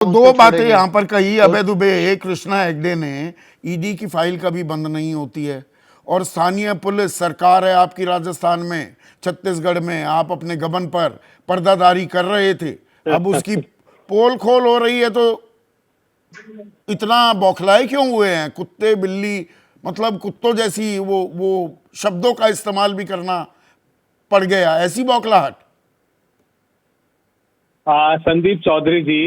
दो बातें यहां पर कही अभय दुबे। एक, कृष्णा हेगड़े ने ईडी की फाइल कभी बंद नहीं होती है, और स्थानीय पुलिस सरकार है आपकी राजस्थान में, छत्तीसगढ़ में आप अपने गबन पर पर्दादारी कर रहे थे, अब उसकी पोल खोल हो रही है तो इतना बौखलाए क्यों हुए हैं? कुत्ते बिल्ली, मतलब कुत्तों जैसी वो शब्दों का इस्तेमाल भी करना पड़ गया, ऐसी बौखलाहट। संदीप चौधरी जी,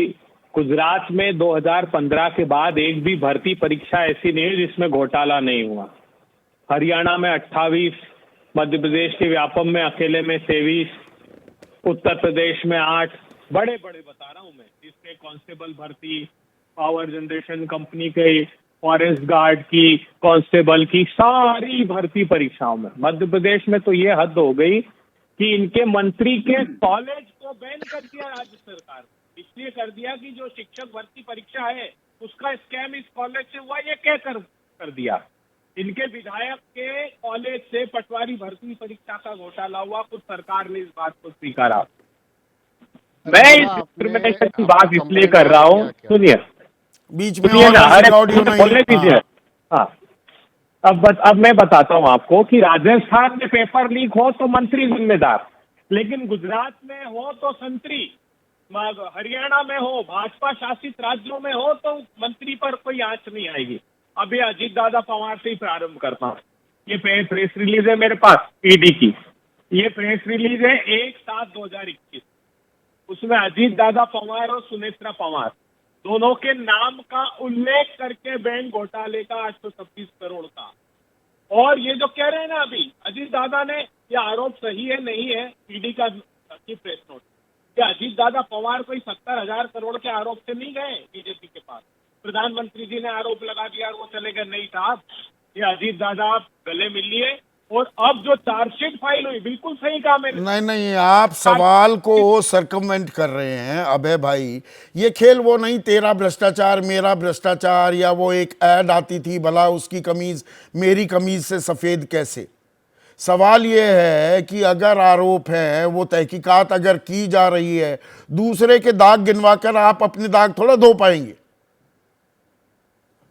गुजरात में 2015 के बाद एक भी भर्ती परीक्षा ऐसी नहीं है जिसमें घोटाला नहीं हुआ। हरियाणा में 28, मध्य प्रदेश के व्यापम में अकेले में 23, उत्तर प्रदेश में 8, बड़े बड़े बता रहा हूं मैं, जिसके कांस्टेबल भर्ती, पावर जनरेशन कंपनी के, फॉरेस्ट गार्ड की, कांस्टेबल की, सारी भर्ती परीक्षाओं में। मध्य प्रदेश में तो ये हद हो गई कि इनके मंत्री के कॉलेज को बैन कर दिया राज्य सरकार ने। इसलिए कर दिया कि जो शिक्षक भर्ती परीक्षा है उसका स्कैम इस कॉलेज से हुआ, ये कह कर दिया। इनके विधायक के कॉलेज से पटवारी भर्ती परीक्षा का घोटाला हुआ, खुद सरकार ने इस बात को स्वीकारा। मैं इस डिस्क्रिमिनेशन की बात इसलिए कर रहा हूँ, सुनिए बीच में सुनिए ना, और अरे ऑडियो नहीं। बोलने दीजिए। हाँ, अब मैं बताता हूँ आपको कि राजस्थान में पेपर लीक हो तो मंत्री जिम्मेदार, लेकिन गुजरात में हो तो संतरी, हरियाणा में हो, भाजपा शासित राज्यों में हो तो मंत्री पर कोई आंच नहीं आएगी। अभी अजीत दादा पवार से ही प्रारंभ करता हूँ। ये प्रेस रिलीज है मेरे पास ईडी की, ये प्रेस रिलीज है 1/7/2021। उसमें अजीत दादा पवार और सुनेत्रा पवार दोनों के नाम का उल्लेख करके बैंक घोटाले का 826 करोड़ का। और ये जो कह रहे हैं ना अभी अजीत दादा ने, ये आरोप सही है नहीं है, ईडी का की प्रेस नोट, क्या अजीत दादा पवार कोई 70,000 करोड़ के आरोप से नहीं गए बीजेपी के पास? प्रधानमंत्री जी ने आरोप लगा दिया और वो चले गए? नहीं साहब, ये अजीत दादा आप गले मिलिए। और अब जो चार्जशीट फाइल हुई, बिल्कुल सही कहा मैंने। नहीं, आप सवाल को सरकमवेंट कर रहे हैं अभय भाई। ये खेल वो नहीं, तेरा भ्रष्टाचार मेरा भ्रष्टाचार, या वो एक ऐड आती थी भला उसकी कमीज मेरी कमीज से सफेद कैसे। सवाल ये है कि अगर आरोप है, वो तहकीकात अगर की जा रही है, दूसरे के दाग गिनवाकर आप अपने दाग थोड़ा धो पाएंगे।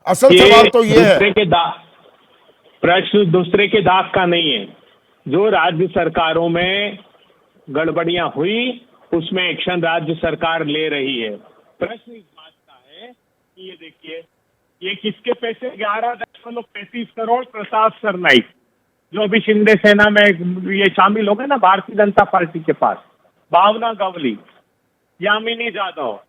असल सवाल तो ये है। प्रश्न दूसरे के दाग का नहीं है। जो राज्य सरकारों में गड़बड़ियां हुई उसमें एक्शन राज्य सरकार ले रही है। प्रश्न इस बात का है कि ये देखिए, ये किसके पैसे, 11.35 करोड़ प्रताप सरनाईक, जो अभी शिंदे सेना में ये शामिल हो गए ना भारतीय जनता पार्टी के पास, भावना गवली, यामिनी जाधव,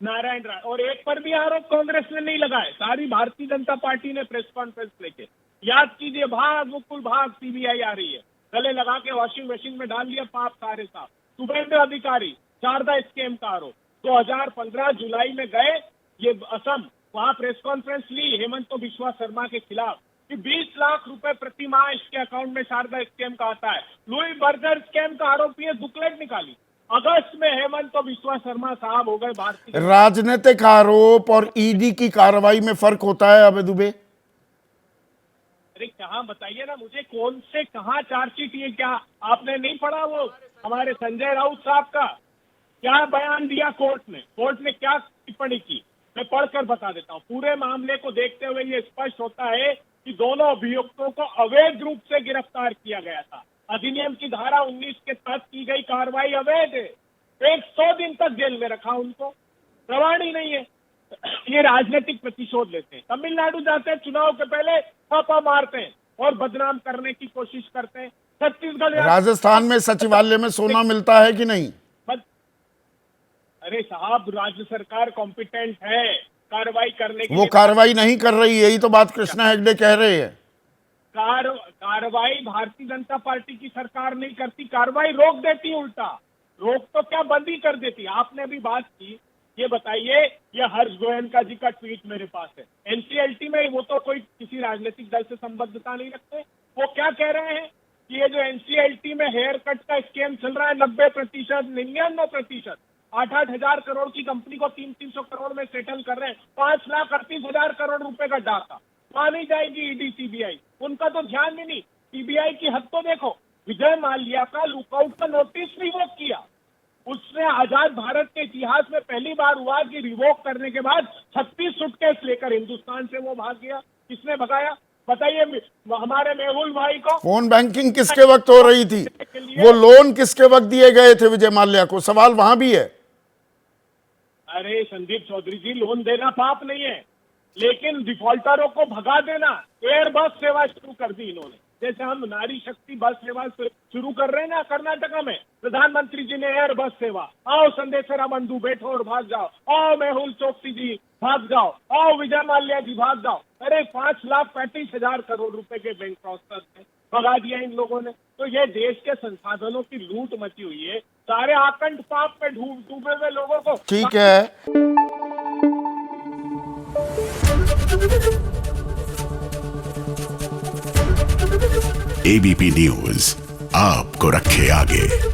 नारायण राय, और एक पर भी आरोप कांग्रेस ने नहीं लगाए। सारी भारतीय जनता पार्टी ने प्रेस कॉन्फ्रेंस लेके, याद कीजिए, भाग मुकुल भाग, सीबीआई आ रही है, गले लगा के वॉशिंग मशीन में डाल दिया पाप सारे साफ। शुभेंद्र अधिकारी, शारदा स्कैम का आरोप, 2015 जुलाई में गए ये असम, वहां प्रेस कॉन्फ्रेंस ली हेमंत बिश्वा शर्मा के खिलाफ कि 20 लाख रुपए प्रति माह इसके अकाउंट में शारदा स्कैम का आता है। लुई बर्गर स्कैम का आरोपी है, बुकलेट निकाली। अगस्त में हेमंत बिश्वा शर्मा साहब हो गए भारतीय। राजनीतिक आरोप और ईडी की कार्रवाई में फर्क होता है अभय दुबे? अरे कहाँ, बताइए ना मुझे, कौन से कहाँ चार्जशीट, ये क्या आपने नहीं पढ़ा वो हमारे संजय राउत साहब का क्या बयान दिया कोर्ट ने क्या टिप्पणी की? मैं पढ़कर बता देता हूँ। पूरे मामले को देखते हुए ये स्पष्ट होता है कि दोनों अभियुक्तों को अवैध रूप से गिरफ्तार किया गया था। अधिनियम की धारा 19 के तहत की गई कार्रवाई अवैध है। 100 दिन तक जेल में रखा उनको, प्रमाण ही नहीं है। ये राजनीतिक प्रतिशोध लेते हैं, तमिलनाडु जाते हैं, चुनाव के पहले छापा मारते हैं और बदनाम करने की कोशिश करते हैं। छत्तीसगढ़, राजस्थान में सचिवालय में सोना मिलता है कि नहीं? अरे साहब, राज्य सरकार कॉम्पिटेंट है कार्रवाई करने की। वो कार्रवाई नहीं कर रही, यही तो बात कृष्णा हेगड़े कह रहे हैं। कार्रवाई भारतीय जनता पार्टी की सरकार नहीं करती, कार्रवाई रोक देती, उल्टा रोक तो क्या बंद ही कर देती। आपने अभी बात की, ये बताइए, ये हर्ष गोयनका जी का ट्वीट मेरे पास है। एनसीएलटी में वो तो कोई किसी राजनीतिक दल से संबद्धता नहीं रखते। वो क्या कह रहे हैं कि ये जो एनसीएलटी में हेयर कट का स्कैम चल रहा है, 90%, 99%, 8-8 हजार करोड़ की कंपनी को 300 करोड़ में सेटल कर रहे हैं। 5,38,000 करोड़ रुपए का डाका मानी जाएगी ईडी सीबीआई, उनका तो ध्यान ही नहीं। सीबीआई की हद तो देखो, विजय माल्या का लुकआउट का नोटिस रिवोक किया, उसने आजाद भारत के इतिहास में पहली बार हुआ कि रिवोक करने के बाद 36 सूटकेस लेकर हिंदुस्तान से वो भाग गया। किसने भगाया बताइए? हमारे मेहुल भाई को। फोन बैंकिंग किसके वक्त हो रही थी? वो लोन किसके वक्त दिए गए थे विजय माल्या को? सवाल वहां भी है। अरे संदीप चौधरी जी, लोन देना पाप नहीं है, लेकिन डिफॉल्टरों को भगा देना। एयर बस सेवा शुरू कर दी इन्होंने, जैसे हम नारी शक्ति बस सेवा शुरू कर रहे हैं ना कर्नाटका में, प्रधानमंत्री जी ने एयर बस सेवा। आओ संदेशरा बंधु बैठो और भाग जाओ, आओ मेहुल चोकसी जी भाग जाओ, आओ विजय माल्या जी भाग जाओ। अरे 5,35,000 करोड़ रुपए के बैंक ट्रांसफर थे, भगा दिया इन लोगों ने। तो ये देश के संसाधनों की लूट मची हुई है, सारे आकंठ पाप में डूबे हुए लोगों को। ठीक है। एबीपी न्यूज आपको रखे आगे।